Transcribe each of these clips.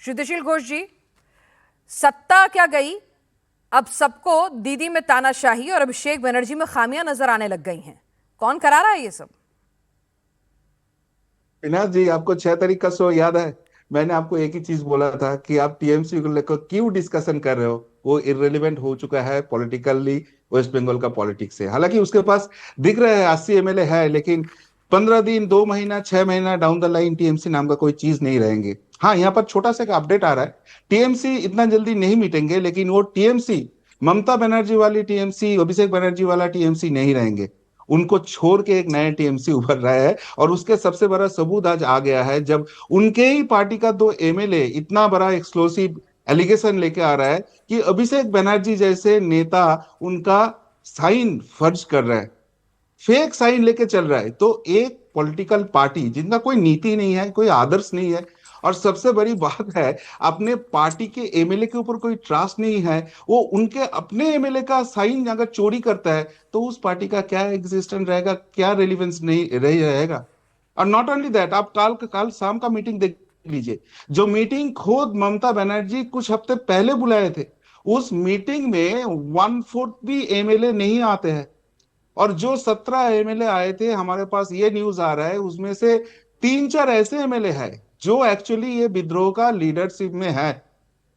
श्रुतिशील घोष जी, सत्ता क्या गई, अब सबको दीदी में तानाशाही और अभिषेक बनर्जी में खामियां नजर आने लग गई हैं। कौन करा रहा है ये सब? विनाश जी, आपको 6 तारीख का शो याद है? मैंने आपको एक ही चीज बोला था कि आप टीएमसी को लेकर क्यों डिस्कशन कर रहे हो, वो इररिलेवेंट हो चुका है पॉलिटिकली। वेस्ट बंगाल का पॉलिटिक्स है, हालांकि उसके पास दिख रहे हैं 80 एमएलए है, लेकिन 15 दिन, 2 महीना, 6 महीना डाउन द लाइन टीएमसी नाम का कोई चीज नहीं रहेंगे। हाँ, यहाँ पर छोटा सा एक अपडेट आ रहा है। टीएमसी इतना जल्दी नहीं मिटेंगे, लेकिन वो टीएमसी, ममता बनर्जी वाली टीएमसी, अभिषेक बनर्जी वाला टीएमसी नहीं रहेंगे। उनको छोड़ के एक नया टीएमसी उभर रहा है। और उसके सबसे बड़ा सबूत आज आ गया है, जब उनके ही पार्टी का 2 एमएलए इतना बड़ा एक्सप्लोसिव एलिगेशन लेके आ रहा है कि अभिषेक बनर्जी जैसे नेता उनका साइन फर्ज कर रहा है, फेक साइन लेके चल रहा है। तो एक पॉलिटिकल पार्टी जिनका कोई नीति नहीं है, कोई आदर्श नहीं है, और सबसे बड़ी बात है, अपने पार्टी के एमएलए के ऊपर कोई ट्रस्ट नहीं है, वो उनके अपने एमएलए का साइन अगर चोरी करता है, तो उस पार्टी का क्या एग्जिस्टेंस रहेगा, क्या रेलिवेंस नहीं रह रहेगा। और नॉट ओनली दैट, आप काल शाम का मीटिंग देख लीजिए। जो मीटिंग खुद ममता बनर्जी कुछ हफ्ते पहले बुलाए थे, उस मीटिंग में 1/4 भी एमएलए नहीं आते हैं। और जो 17 एमएलए आए थे, हमारे पास ये न्यूज आ रहा है, उसमें से 3-4 ऐसे एमएलए हैं जो एक्चुअली ये विद्रोह का लीडरशिप में है।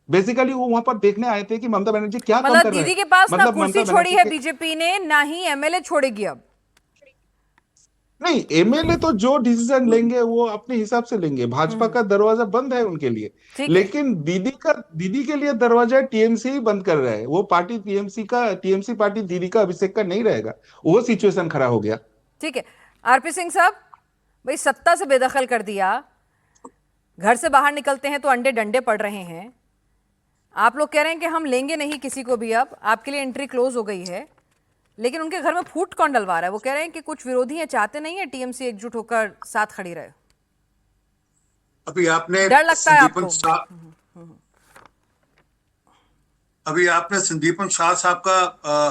बेसिकली वो वहां पर देखने आए थे कि ममता बनर्जी क्या काम मतलब कर रहे दीदी हैं। के पास ना मतलब कुर्सी ममता छोड़ी बनर्जी है के बीजेपी ने, ना ही एमएलए छोड़ेगी अब। नहीं, एमएलए तो जो डिसीजन लेंगे वो अपने हिसाब से लेंगे, भाजपा हम्म। का दरवाजा बंद है उनके लिए। ठीक है। लेकिन दीदी के लिए दरवाजा टीएमसी ही बंद कर रहा है। वो पार्टी टीएमसी पार्टी दीदी का, अभिषेक का नहीं रहेगा। वो सिचुएशन खड़ा हो गया। ठीक है। आरपी सिंह साहब, भाई सत्ता से बेदखल कर दिया, घर से बाहर निकलते हैं तो अंडे डंडे पड़ रहे हैं। आप लोग कह रहे हैं कि हम लेंगे नहीं किसी को भी, अब आपके लिए एंट्री क्लोज हो गई है, लेकिन उनके घर में फूट कौन डलवा रहा है? वो कह रहे हैं कि कुछ विरोधी हैं, चाहते नहीं है टीएमसी एकजुट होकर साथ खड़ी रहे। अभी आपने डर लगता है संदीपन आपको? शाह अभी आपने संदीपन शाह साहब का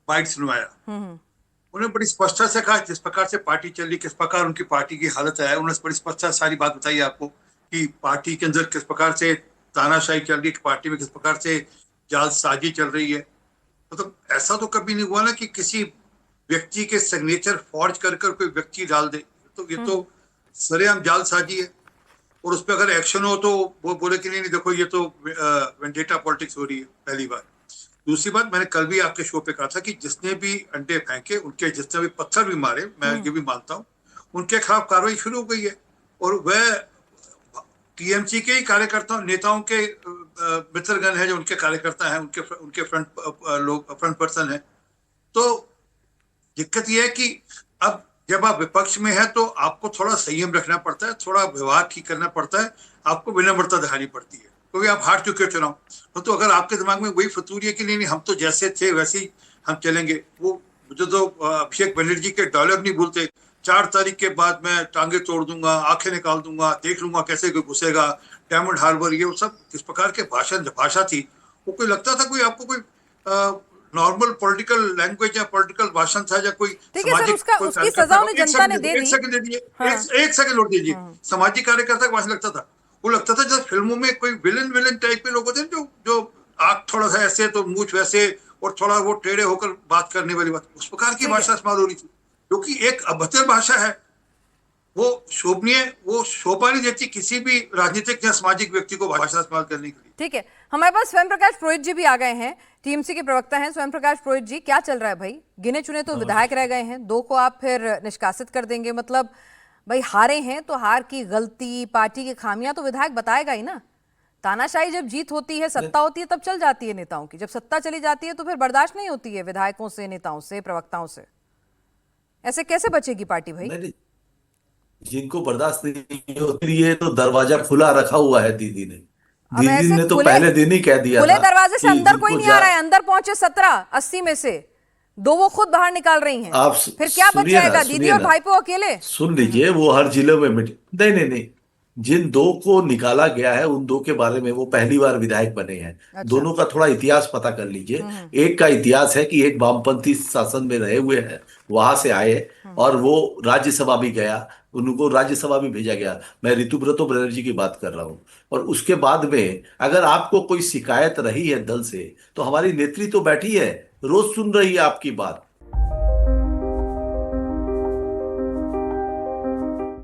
बाइट सुनवाया। उन्होंने बड़ी स्पष्टता से कहा जिस प्रकार से पार्टी चल रही, किस प्रकार उनकी पार्टी की हालत है। उन्होंने बड़ी स्पष्टता सारी बात बताई आपको कि पार्टी के अंदर किस प्रकार से तानाशाही चल रही है, पार्टी में किस प्रकार से जालसाजी चल रही है। मतलब ऐसा तो कभी नहीं हुआ ना कि किसी व्यक्ति के सिग्नेचर फॉर्ज कर कर कोई व्यक्ति डाल दे। तो ये तो सरेआम जालसाजी है। और उस पर अगर एक्शन हो तो वो बोले कि नहीं नहीं देखो ये तो वेंडेटा पॉलिटिक्स हो रही है। पहली बात। दूसरी बात, मैंने कल भी आपके शो पे कहा था कि जिसने भी अंडे फेंके, उनके जिसने भी पत्थर भी मारे, मैं ये भी मानता हूँ, उनके खिलाफ कार्रवाई शुरू हो गई है। और वह टीएमसी के ही कार्यकर्ताओं, नेताओं के मित्रगण है, जो उनके कार्यकर्ता हैं, उनके फ्रंट पर्सन है। तो दिक्कत यह है कि अब जब आप विपक्ष में है तो आपको थोड़ा संयम रखना पड़ता है, थोड़ा व्यवहार ठीक करना पड़ता है, आपको विनम्रता दिखानी पड़ती है, क्योंकि आप हार चुके हो चुनाव। तो अगर आपके दिमाग में वही फतूरी है कि नहीं नहीं हम तो जैसे थे वैसे ही हम चलेंगे, वो मुझे तो अभिषेक बनर्जी के डायलॉग नहीं भूलते, 4 तारीख के बाद मैं टांगे तोड़ दूंगा, आंखें निकाल दूंगा, देख लूंगा कैसे कोई घुसेगा, डायमंड हार्बर, ये सब किस प्रकार के भाषा थी। वो कोई लगता था कोई आपको कोई नॉर्मल पॉलिटिकल लैंग्वेज या पॉलिटिकल भाषण था, या कोई ठीक है सर, सामाजिक उसका कोई उसकी कार्यकर्ता सजा का। उन्हें एक जनता ने सेकंड दे एक दी। सेकंड दे दीजिए, हाँ। एक सेकंड लौट दीजिए। सामाजिक कार्यकर्ता का भाषण लगता था, वो लगता था जैसे फिल्मों में कोई विलन विलन टाइप के लोग होते हैं, जो आंख थोड़ा सा ऐसे तो मूछ वैसे, और थोड़ा वो टेढ़े होकर बात करने वाली बात, उस प्रकार की भाषा इस्तेमाल हो रही थी, जो कि एक अभद्र भाषा है। वो शोभनीय, वो शोभा नहीं देती किसी भी राजनीतिक या सामाजिक व्यक्ति को भाषा इस्तेमाल करने के लिए। ठीक है, हमारे पास स्वयं प्रकाश पुरोहित जी भी आ गए हैं, टीएमसी के प्रवक्ता हैं। स्वयं प्रकाश पुरोहित जी, क्या चल रहा है भाई? गिने चुने तो विधायक रह गए हैं, 2 को आप फिर निष्कासित कर देंगे। मतलब भाई हारे हैं तो हार की गलती, पार्टी की खामियां तो विधायक बताएगा ही ना। तानाशाही जब जीत होती है, सत्ता होती है, तब चल जाती है नेताओं की। जब सत्ता चली जाती है तो फिर बर्दाश्त नहीं होती है विधायकों से, नेताओं से, प्रवक्ताओं से। ऐसे कैसे बचेगी पार्टी भाई? जिनको बर्दाश्त नहीं होती है तो दरवाजा खुला रखा हुआ है दीदी ने। अब दीदी ऐसे ने तो खुले पहले दिन ही कह दिया खुले था दरवाजे से कि अंदर कोई जिनको नहीं आ रहा है। अंदर पहुंचे 17-80 में से 2 वो खुद बाहर निकाल रही हैं। आप फिर क्या बच सुनिए ना, जाएगा? दीदी सुनिए और ना, भाईपो अकेले? सुन लीजिए। वो हर जिले में नहीं नहीं नहीं, जिन 2 को निकाला गया है उन 2 के बारे में, वो पहली बार विधायक बने हैं। अच्छा। दोनों का थोड़ा इतिहास पता कर लीजिए। एक का इतिहास है कि एक वामपंथी शासन में रहे हुए हैं, वहां से आए, और वो राज्यसभा भी गया, उनको राज्यसभा भी भेजा गया। मैं ऋतुव्रतो बनर्जी की बात कर रहा हूँ। और उसके बाद में अगर आपको कोई शिकायत रही है दल से, तो हमारी नेत्री तो बैठी है, रोज सुन रही है आपकी बात।